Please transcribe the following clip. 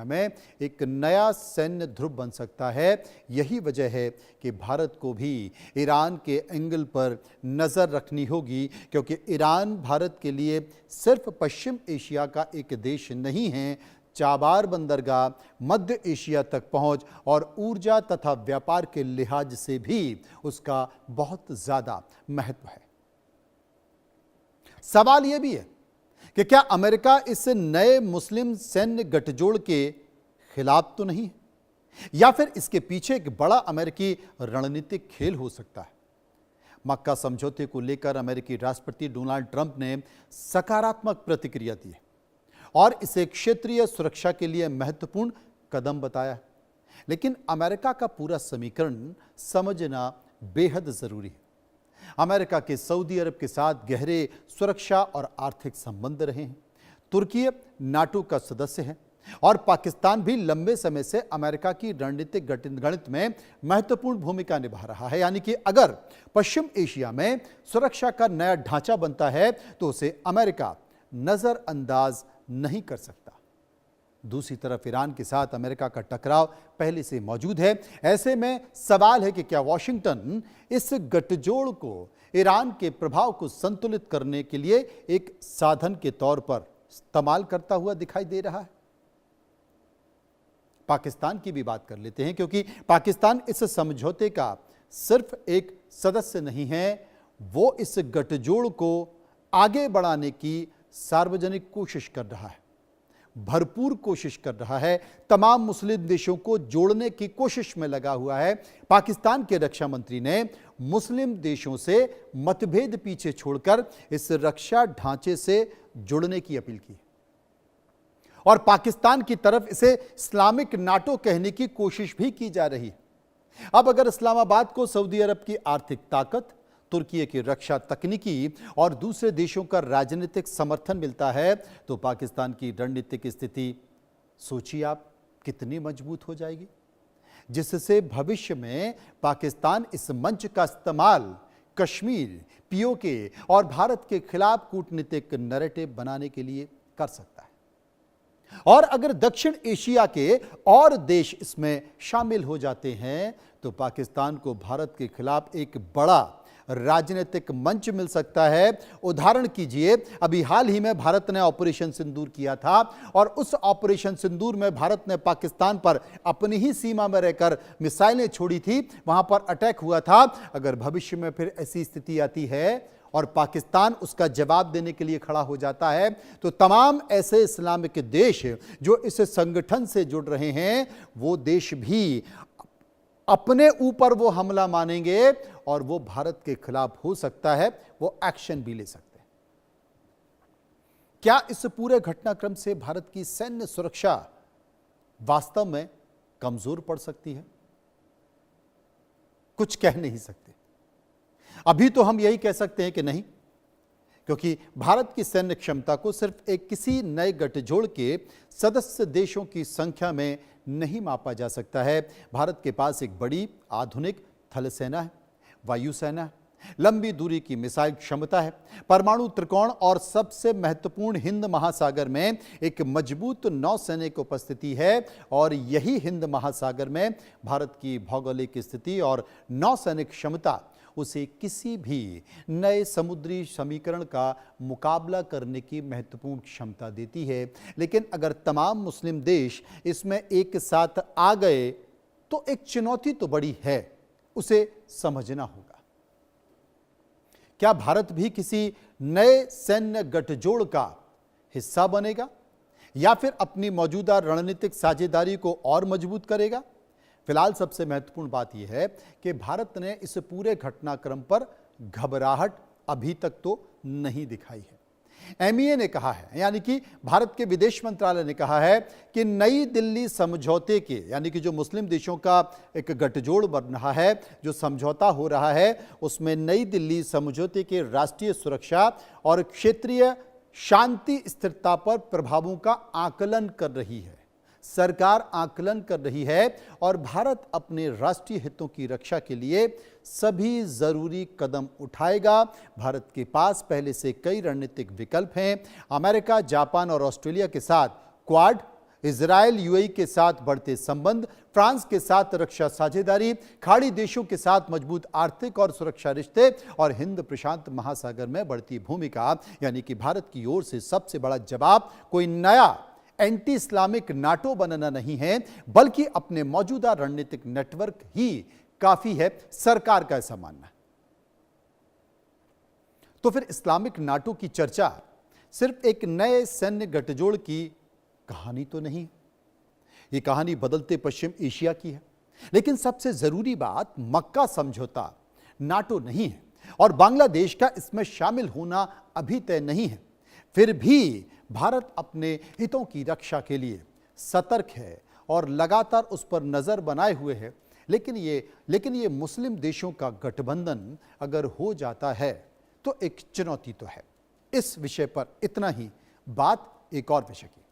में एक नया सैन्य ध्रुव बन सकता है। यही वजह है कि भारत को भी ईरान के एंगल पर नज़र रखनी होगी, क्योंकि ईरान भारत के लिए सिर्फ पश्चिम एशिया का एक देश नहीं है। चाबार बंदरगाह, मध्य एशिया तक पहुंच और ऊर्जा तथा व्यापार के लिहाज से भी उसका बहुत ज़्यादा महत्व है। सवाल यह भी है कि क्या अमेरिका इस नए मुस्लिम सैन्य गठजोड़ के खिलाफ तो नहीं है, या फिर इसके पीछे एक बड़ा अमेरिकी रणनीतिक खेल हो सकता है। मक्का समझौते को लेकर अमेरिकी राष्ट्रपति डोनाल्ड ट्रंप ने सकारात्मक प्रतिक्रिया दी है और इसे क्षेत्रीय सुरक्षा के लिए महत्वपूर्ण कदम बताया, लेकिन अमेरिका का पूरा समीकरण समझना बेहद जरूरी है। अमेरिका के सऊदी अरब के साथ गहरे सुरक्षा और आर्थिक संबंध रहे हैं। तुर्की नाटो का सदस्य है और पाकिस्तान भी लंबे समय से अमेरिका की रणनीतिक गणित में महत्वपूर्ण भूमिका निभा रहा है। यानी कि अगर पश्चिम एशिया में सुरक्षा का नया ढांचा बनता है तो उसे अमेरिका नजरअंदाज नहीं कर सकता। दूसरी तरफ ईरान के साथ अमेरिका का टकराव पहले से मौजूद है। ऐसे में सवाल है कि क्या वॉशिंगटन इस गठजोड़ को ईरान के प्रभाव को संतुलित करने के लिए एक साधन के तौर पर इस्तेमाल करता हुआ दिखाई दे रहा है। पाकिस्तान की भी बात कर लेते हैं, क्योंकि पाकिस्तान इस समझौते का सिर्फ एक सदस्य नहीं है, वो इस गठजोड़ को आगे बढ़ाने की सार्वजनिक कोशिश कर रहा है, भरपूर कोशिश कर रहा है, तमाम मुस्लिम देशों को जोड़ने की कोशिश में लगा हुआ है। पाकिस्तान के रक्षा मंत्री ने मुस्लिम देशों से मतभेद पीछे छोड़कर इस रक्षा ढांचे से जुड़ने की अपील की और पाकिस्तान की तरफ इसे इस्लामिक नाटो कहने की कोशिश भी की जा रही है। अब अगर इस्लामाबाद को सऊदी अरब की आर्थिक ताकत, तुर्की की रक्षा तकनीकी और दूसरे देशों का राजनीतिक समर्थन मिलता है तो पाकिस्तान की रणनीतिक स्थिति सोचिए आप कितनी मजबूत हो जाएगी, जिससे भविष्य में पाकिस्तान इस मंच का इस्तेमाल कश्मीर, पीओके और भारत के खिलाफ कूटनीतिक नैरेटिव बनाने के लिए कर सकता है। और अगर दक्षिण एशिया के और देश इसमें शामिल हो जाते हैं तो पाकिस्तान को भारत के खिलाफ एक बड़ा राजनीतिक मंच मिल सकता है। उदाहरण कीजिए, अभी हाल ही में भारत ने ऑपरेशन सिंदूर किया था और उस ऑपरेशन सिंदूर में भारत ने पाकिस्तान पर अपनी ही सीमा में रहकर मिसाइलें छोड़ी थी, वहां पर अटैक हुआ था। अगर भविष्य में फिर ऐसी स्थिति आती है और पाकिस्तान उसका जवाब देने के लिए खड़ा हो जाता है तो तमाम ऐसे इस्लामिक देश जो इस संगठन से जुड़ रहे हैं वो देश भी अपने ऊपर वो हमला मानेंगे और वो भारत के खिलाफ हो सकता है, वो एक्शन भी ले सकते हैं। क्या इस पूरे घटनाक्रम से भारत की सैन्य सुरक्षा वास्तव में कमजोर पड़ सकती है? कुछ कह नहीं सकते। अभी तो हम यही कह सकते हैं कि नहीं, क्योंकि भारत की सैन्य क्षमता को सिर्फ एक किसी नए गठजोड़ के सदस्य देशों की संख्या में नहीं मापा जा सकता है। भारत के पास एक बड़ी आधुनिक थल सेना है, वायुसेना है, लंबी दूरी की मिसाइल क्षमता है, परमाणु त्रिकोण और सबसे महत्वपूर्ण हिंद महासागर में एक मजबूत नौसैनिक उपस्थिति है। और यही हिंद महासागर में भारत की भौगोलिक स्थिति और नौसैनिक क्षमता उसे किसी भी नए समुद्री समीकरण का मुकाबला करने की महत्वपूर्ण क्षमता देती है। लेकिन अगर तमाम मुस्लिम देश इसमें एक साथ आ गए तो एक चुनौती तो बड़ी है, उसे समझना होगा। क्या भारत भी किसी नए सैन्य गठजोड़ का हिस्सा बनेगा या फिर अपनी मौजूदा रणनीतिक साझेदारी को और मजबूत करेगा? फिलहाल सबसे महत्वपूर्ण बात यह है कि भारत ने इस पूरे घटनाक्रम पर घबराहट अभी तक तो नहीं दिखाई है। एमईए ने कहा है, यानी कि भारत के विदेश मंत्रालय ने कहा है कि नई दिल्ली समझौते के, यानी कि जो मुस्लिम देशों का एक गठजोड़ बन रहा है, जो समझौता हो रहा है, उसमें नई दिल्ली समझौते के राष्ट्रीय सुरक्षा और क्षेत्रीय शांति स्थिरता पर प्रभावों का आकलन कर रही है। सरकार आकलन कर रही है और भारत अपने राष्ट्रीय हितों की रक्षा के लिए सभी जरूरी कदम उठाएगा। भारत के पास पहले से कई रणनीतिक विकल्प हैं। अमेरिका, जापान और ऑस्ट्रेलिया के साथ क्वाड, इजराइल यूएई के साथ बढ़ते संबंध, फ्रांस के साथ रक्षा साझेदारी, खाड़ी देशों के साथ मजबूत आर्थिक और सुरक्षा रिश्ते और हिंद प्रशांत महासागर में बढ़ती भूमिका, यानी कि भारत की ओर से सबसे बड़ा जवाब कोई नया एंटी इस्लामिक नाटो बनना नहीं है, बल्कि अपने मौजूदा रणनीतिक नेटवर्क ही काफी है, सरकार का ऐसा मानना है। तो फिर इस्लामिक नाटो की चर्चा सिर्फ एक नए सैन्य गठजोड़ की कहानी तो नहीं, ये कहानी बदलते पश्चिम एशिया की है। लेकिन सबसे जरूरी बात, मक्का समझौता नाटो नहीं है और बांग्लादेश का इसमें शामिल होना अभी तय नहीं है। फिर भी भारत अपने हितों की रक्षा के लिए सतर्क है और लगातार उस पर नजर बनाए हुए है। लेकिन ये मुस्लिम देशों का गठबंधन अगर हो जाता है तो एक चुनौती तो है। इस विषय पर इतना ही, बात एक और विषय की।